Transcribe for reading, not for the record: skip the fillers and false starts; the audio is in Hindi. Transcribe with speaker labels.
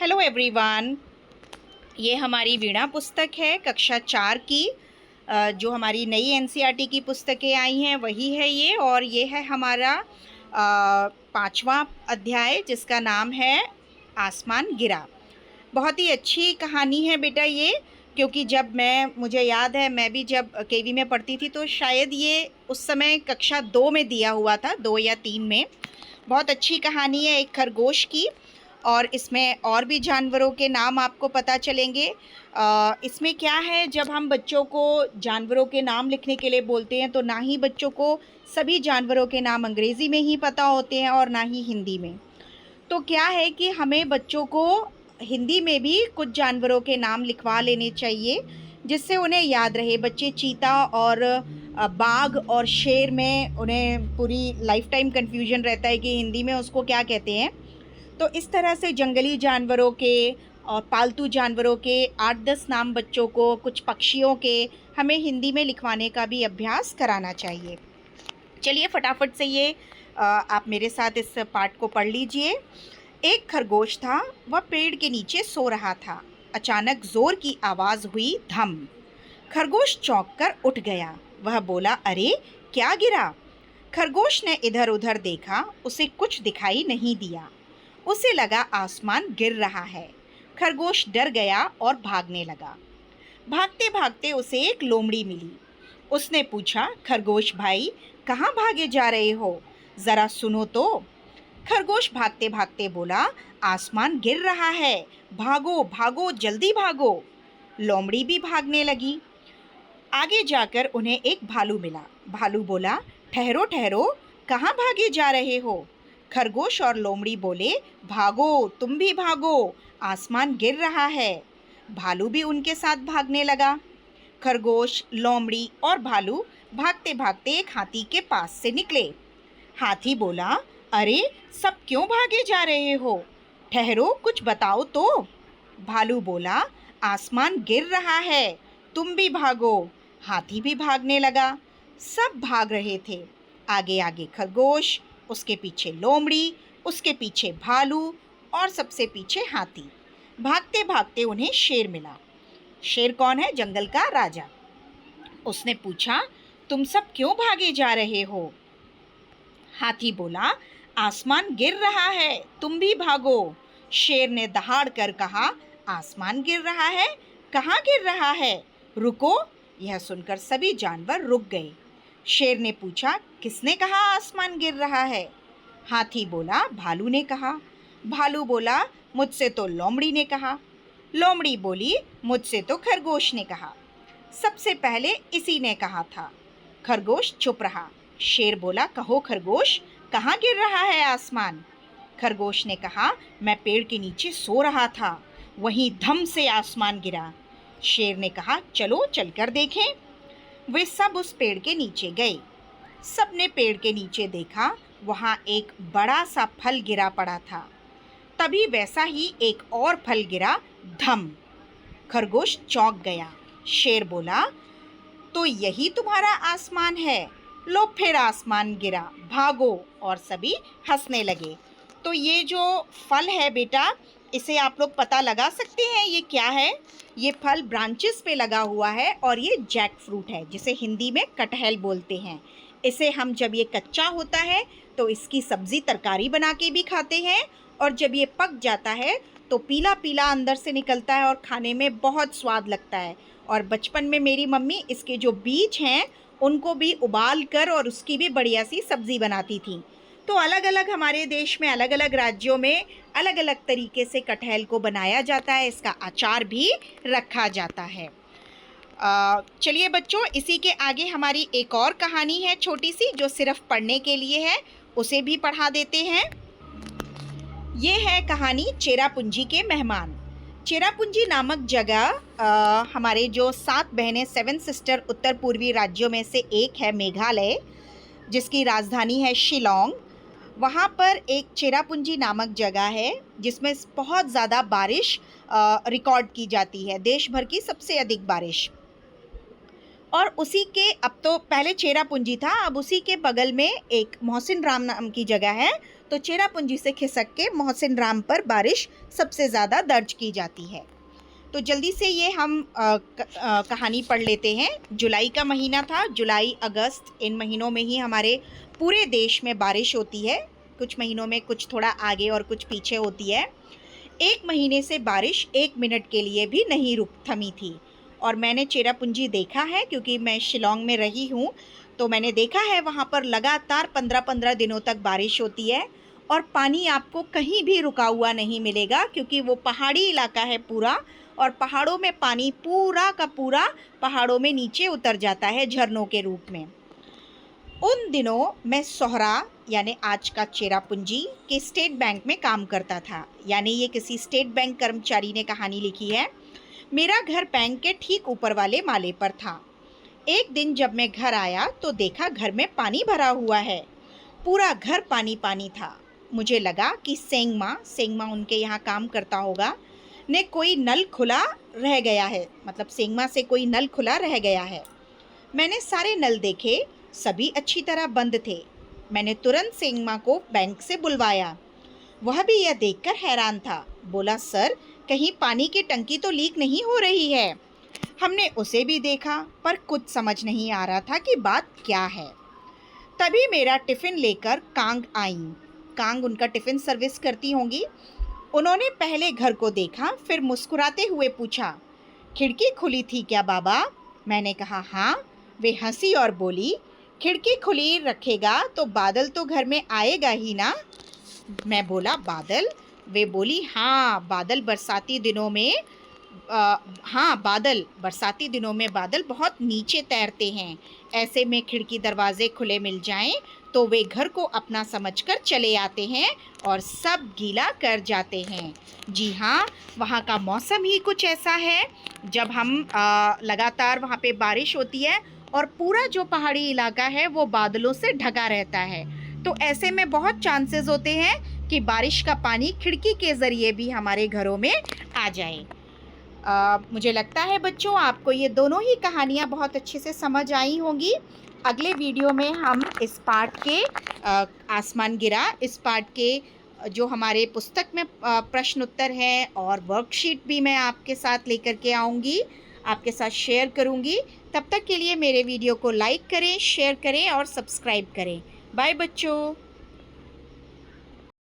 Speaker 1: Hello everyone. ये हमारी वीणा पुस्तक है कक्षा 4 की। जो हमारी नई एनसीईआरटी की पुस्तकें आई हैं वही है ये, और ये है हमारा 5वां अध्याय जिसका नाम है आसमान गिरा। बहुत ही अच्छी कहानी है बेटा ये, क्योंकि जब मुझे याद है मैं भी जब केवी में पढ़ती थी तो शायद ये उस समय कक्षा 2 में दिया हुआ था, 2 या 3 में। बहुत अच्छी कहानी है एक खरगोश की, और इसमें और भी जानवरों के नाम आपको पता चलेंगे। इसमें क्या है, जब हम बच्चों को जानवरों के नाम लिखने के लिए बोलते हैं तो ना ही बच्चों को सभी जानवरों के नाम अंग्रेज़ी में ही पता होते हैं और ना ही हिंदी में। तो क्या है कि हमें बच्चों को हिंदी में भी कुछ जानवरों के नाम लिखवा लेने चाहिए, जिससे उन्हें याद रहे। बच्चे चीता और बाघ और शेर में उन्हें पूरी लाइफ टाइम कन्फ्यूजन रहता है कि हिंदी में उसको क्या कहते हैं। तो इस तरह से जंगली जानवरों के और पालतू जानवरों के 8-10 नाम बच्चों को, कुछ पक्षियों के, हमें हिंदी में लिखवाने का भी अभ्यास कराना चाहिए। चलिए फटाफट से ये आप मेरे साथ इस पाठ को पढ़ लीजिए। एक खरगोश था, वह पेड़ के नीचे सो रहा था। अचानक जोर की आवाज़ हुई, धम। खरगोश चौंक कर उठ गया। वह बोला, अरे क्या गिरा? खरगोश ने इधर उधर देखा, उसे कुछ दिखाई नहीं दिया। उसे लगा आसमान गिर रहा है। खरगोश डर गया और भागने लगा। भागते भागते उसे एक लोमड़ी मिली। उसने पूछा, खरगोश भाई, कहाँ भागे जा रहे हो? जरा सुनो तो। खरगोश भागते भागते बोला, आसमान गिर रहा है, भागो भागो जल्दी भागो। लोमड़ी भी भागने लगी। आगे जाकर उन्हें एक भालू मिला। भालू बोला, ठहरो ठहरो, कहाँ भागे जा रहे हो? खरगोश और लोमड़ी बोले, भागो तुम भी भागो, आसमान गिर रहा है। भालू भी उनके साथ भागने लगा। खरगोश, लोमड़ी और भालू भागते भागते एक हाथी के पास से निकले। हाथी बोला, अरे सब क्यों भागे जा रहे हो? ठहरो कुछ बताओ तो। भालू बोला, आसमान गिर रहा है, तुम भी भागो। हाथी भी भागने लगा। सब भाग रहे थे। आगे आगे खरगोश, उसके पीछे लोमड़ी, उसके पीछे भालू और सबसे पीछे हाथी। भागते भागते उन्हें शेर मिला। शेर कौन है? जंगल का राजा। उसने पूछा, तुम सब क्यों भागे जा रहे हो? हाथी बोला, आसमान गिर रहा है, तुम भी भागो। शेर ने दहाड़ कर कहा, आसमान गिर रहा है? कहाँ गिर रहा है? रुको। यह सुनकर सभी जानवर रुक गए। शेर ने पूछा, किसने कहा आसमान गिर रहा है? हाथी बोला, भालू ने कहा। भालू बोला, मुझसे तो लोमड़ी ने कहा। लोमड़ी बोली, मुझसे तो खरगोश ने कहा। सबसे पहले इसी ने कहा था। खरगोश चुप रहा। शेर बोला, कहो खरगोश, कहाँ गिर रहा है आसमान? खरगोश ने कहा, मैं पेड़ के नीचे सो रहा था, वहीं धम से आसमान गिरा। शेर ने कहा, चलो चलकर देखें। वे सब उस पेड़ के नीचे गए। सबने पेड़ के नीचे देखा, वहाँ एक बड़ा सा फल गिरा पड़ा था। तभी वैसा ही एक और फल गिरा, धम। खरगोश चौंक गया। शेर बोला, तो यही तुम्हारा आसमान है? लो फिर आसमान गिरा, भागो। और सभी हंसने लगे। तो ये जो फल है बेटा, इसे आप लोग पता लगा सकते हैं ये क्या है? ये फल ब्रांचेस पे लगा हुआ है और ये जैक फ्रूट है, जिसे हिंदी में कटहल बोलते हैं। इसे हम जब ये कच्चा होता है तो इसकी सब्ज़ी तरकारी बना के भी खाते हैं, और जब ये पक जाता है तो पीला पीला अंदर से निकलता है और खाने में बहुत स्वाद लगता है। और बचपन में मेरी मम्मी इसके जो बीज हैं उनको भी उबाल कर और उसकी भी बढ़िया सी सब्ज़ी बनाती थी। तो अलग अलग हमारे देश में, अलग अलग राज्यों में अलग अलग तरीके से कटहल को बनाया जाता है, इसका अचार भी रखा जाता है। चलिए बच्चों, इसी के आगे हमारी एक और कहानी है छोटी सी, जो सिर्फ पढ़ने के लिए है, उसे भी पढ़ा देते हैं। ये है कहानी चेरापूंजी के मेहमान। चेरापूंजी नामक जगह हमारे जो 7 बहनें, 7 सिस्टर उत्तर पूर्वी राज्यों में से एक है मेघालय, जिसकी राजधानी है शिलोंग। वहाँ पर एक चेरापूंजी नामक जगह है जिसमें बहुत ज़्यादा बारिश रिकॉर्ड की जाती है, देश भर की सबसे अधिक बारिश। और उसी के, अब तो पहले चेरापूंजी था, अब उसी के बगल में एक मोहसिन राम नाम की जगह है, तो चेरापूंजी से खिसक के मोहसिन राम पर बारिश सबसे ज़्यादा दर्ज की जाती है। तो जल्दी से ये हम कहानी पढ़ लेते हैं। जुलाई का महीना था, जुलाई अगस्त, इन महीनों में ही हमारे पूरे देश में बारिश होती है। कुछ महीनों में कुछ थोड़ा आगे और कुछ पीछे होती है। एक महीने से बारिश 1 मिनट के लिए भी नहीं थमी थी। और मैंने चेरापूंजी देखा है, क्योंकि मैं शिलांग में रही हूँ, तो मैंने देखा है वहाँ पर लगातार 15-15 दिनों तक बारिश होती है और पानी आपको कहीं भी रुका हुआ नहीं मिलेगा, क्योंकि वो पहाड़ी इलाका है पूरा, और पहाड़ों में पानी पूरा का पूरा पहाड़ों में नीचे उतर जाता है झरनों के रूप में। उन दिनों मैं सोहरा यानी आज का चेरापूंजी के स्टेट बैंक में काम करता था। यानी ये किसी स्टेट बैंक कर्मचारी ने कहानी लिखी है। मेरा घर बैंक के ठीक ऊपर वाले माले पर था। एक दिन जब मैं घर आया तो देखा घर में पानी भरा हुआ है। पूरा घर पानी पानी था। मुझे लगा कि सेंगमा उनके यहाँ काम करता होगा, ने कोई नल खुला रह गया है, मतलब सेंगमा से कोई नल खुला रह गया है। मैंने सारे नल देखे, सभी अच्छी तरह बंद थे। मैंने तुरंत सेंगमा को बैंक से बुलवाया। वह भी यह देखकर हैरान था। बोला, सर, कहीं पानी की टंकी तो लीक नहीं हो रही है? हमने उसे भी देखा, पर कुछ समझ नहीं आ रहा था कि बात क्या है। तभी मेरा टिफ़िन लेकर कांग आई। कांग उनका टिफ़िन सर्विस करती होंगी। उन्होंने पहले घर को देखा, फिर मुस्कुराते हुए पूछा, खिड़की खुली थी क्या बाबा? मैंने कहा, हाँ। वे हंसी और बोली, खिड़की खुली रखेगा तो बादल तो घर में आएगा ही ना। मैं बोला, बादल? वे बोली, हाँ, बादल बरसाती दिनों में बादल बहुत नीचे तैरते हैं। ऐसे में खिड़की दरवाजे खुले मिल जाएं तो वे घर को अपना समझकर चले आते हैं और सब गीला कर जाते हैं। जी हाँ, वहाँ का मौसम ही कुछ ऐसा है। जब हम लगातार वहाँ पे बारिश होती है और पूरा जो पहाड़ी इलाका है वो बादलों से ढका रहता है, तो ऐसे में बहुत चांसेस होते हैं कि बारिश का पानी खिड़की के ज़रिए भी हमारे घरों में आ जाए। मुझे लगता है बच्चों आपको ये दोनों ही कहानियाँ बहुत अच्छे से समझ आई होंगी। अगले वीडियो में हम इस पाठ के आसमान गिरा, इस पाठ के जो हमारे पुस्तक में प्रश्न उत्तर हैं और वर्कशीट भी मैं आपके साथ लेकर के आऊँगी, आपके साथ शेयर करूँगी। तब तक के लिए मेरे वीडियो को लाइक करें, शेयर करें और सब्सक्राइब करें। बाय बच्चों।